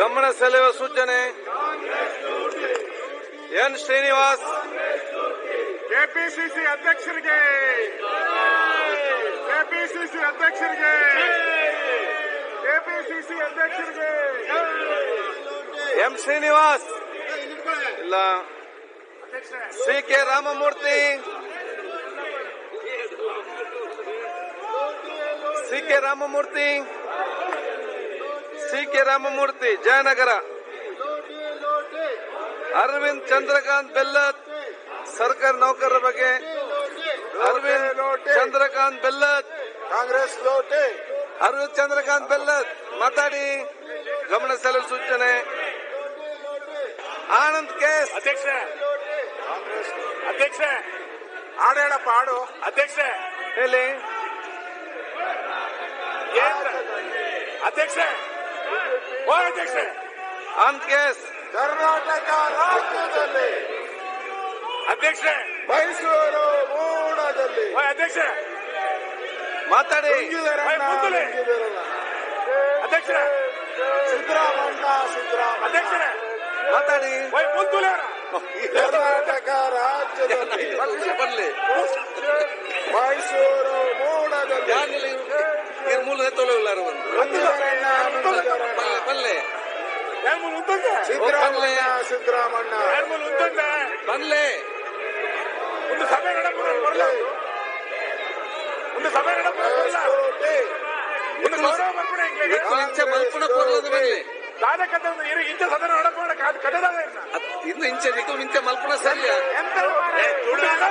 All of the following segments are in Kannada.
ಗಮನ ಸೆಳೆಯುವ ಸೂಚನೆ. ಎನ್ ಶ್ರೀನಿವಾಸ್. ಕೆಪಿಸಿಸಿ ಅಧ್ಯಕ್ಷರಿಗೆ ಎಂ ಶ್ರೀನಿವಾಸ್ ಇಲ್ಲ. C K Ramamurthy. ಜಯನಗರ. ಅರವಿಂದ್ ಚಂದ್ರಕಾಂತ್ ಬೆಲ್ಲತ್. ಸರ್ಕಾರಿ ನೌಕರರ ಬಗ್ಗೆ ಅರವಿಂದ್ ಚಂದ್ರಕಾಂತ್ ಬೆಲ್ಲತ್. ಕಾಂಗ್ರೆಸ್ ಮಾತಾಡಿ. ಗಮನ ಸೆಳೆಯುವ ಸೂಚನೆ. ಆನಂದ್ ಕೇಸ್. ಅಧ್ಯಕ್ಷ ಹಾಡು ಹೇಳಪ್ಪ, ಹಾಡು ಅಧ್ಯಕ್ಷ ಹೇಳಿ. ಅಧ್ಯಕ್ಷ ಆನಂದ್ ಕೇಸ್. ಕರ್ನಾಟಕ ರಾಜ್ಯದಲ್ಲಿ ಅಧ್ಯಕ್ಷ ಮೈಸೂರು ಮೂಡದಲ್ಲಿ ಅಧ್ಯಕ್ಷ ಮಾತಾಡಿ. ಅಧ್ಯಕ್ಷ ಸಿದ್ದರಾಮಣ್ಣ ಅಧ್ಯಕ್ಷ ಮಾತಾಡಿ. ಕರ್ನಾಟಕ ರಾಜ್ಯದಲ್ಲಿ ಬರಲಿ. ಮೈಸೂರು ಮೂಡದಲ್ಲಿ ಮೂಲ ತೊಲವಿಲ್ಲಾರ ಬಲ್ಲೆ ಸಿದ್ದರಾಮಣ್ಣ ಬಲ್ಲೆ. ಒಂದು ಸಭೆ ನಡೆಸಲ್ಲ, ಒಂದು ಗೌರವ ಮಲ್ಪುಣ ಕೊರ್ಲದ ಬರಲಿ. ದಾದಕತೆ ಒಂದು ಇಂಚ ಸದನ ನಡಪೋಣ ಕಟ್ಟದ ಇನ್ನು ಇಂಚೆ ಮಲ್ಪುಣ ಸರಿಯ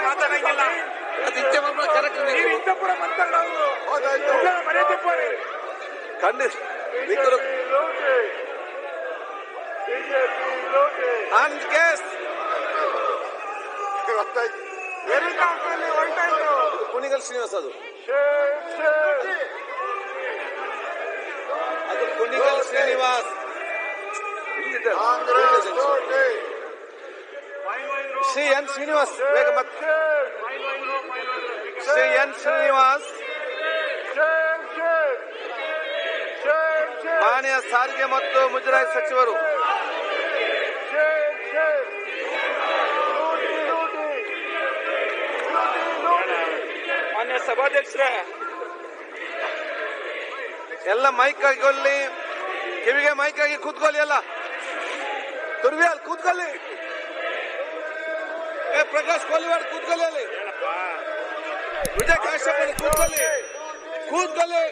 ಮಾತಾಡಂಗಿಲ್ಲ. ಅದು ಇಂಚೆ ಮಲ್ಪುಣ ಕರೆಕ್ಟ್. ಇಂಚಪುರ ಮಾತಾಡೋದು ಮರ್ಯಾದೆ ಪೋರಿ ಖಂಡಿತ. ಆನಂದ್ ಕೇಸ್. ಕುಣಿಗಲ್ ಶ್ರೀನಿವಾಸ್. ಅದು ಕುಣಿಗಲ್ ಶ್ರೀನಿವಾಸ್. ಶ್ರೀ ಎನ್ ಶ್ರೀನಿವಾಸ್ ಬೇಗ ಮತ್ತೆ. ಶ್ರೀ ಎನ್ ಶ್ರೀನಿವಾಸ್ ಮಾನ್ಯ ಸಾರಿಗೆ ಮತ್ತು ಮುಜರಾಯಿ ಸಚಿವರು. ಮಾನ್ಯ ಸಭಾಧ್ಯಕ್ಷರ ಎಲ್ಲ ಮೈಕ್ ಆಗಿಕೊಳ್ಳಿ, ಕಿವಿಗೆ ಮೈಕ್ ಆಗಿ ಕೂತ್ಕೊಳ್ಳಿ. ಎಲ್ಲ ತುರ್ವಿ ಅಲ್ಲಿ ಕೂತ್ಕೊಳ್ಳಿ. ಪ್ರಕಾಶ್ ಕೊಲ್ಲಿವಾಡ್ ಕೂತ್ಕೊಳ್ಳಿ. ಅಲ್ಲಿ ವಿಜಯ್ ಕಾಶ್ಯಪ್ ಕೂತ್ಕೊಳ್ಳಿ.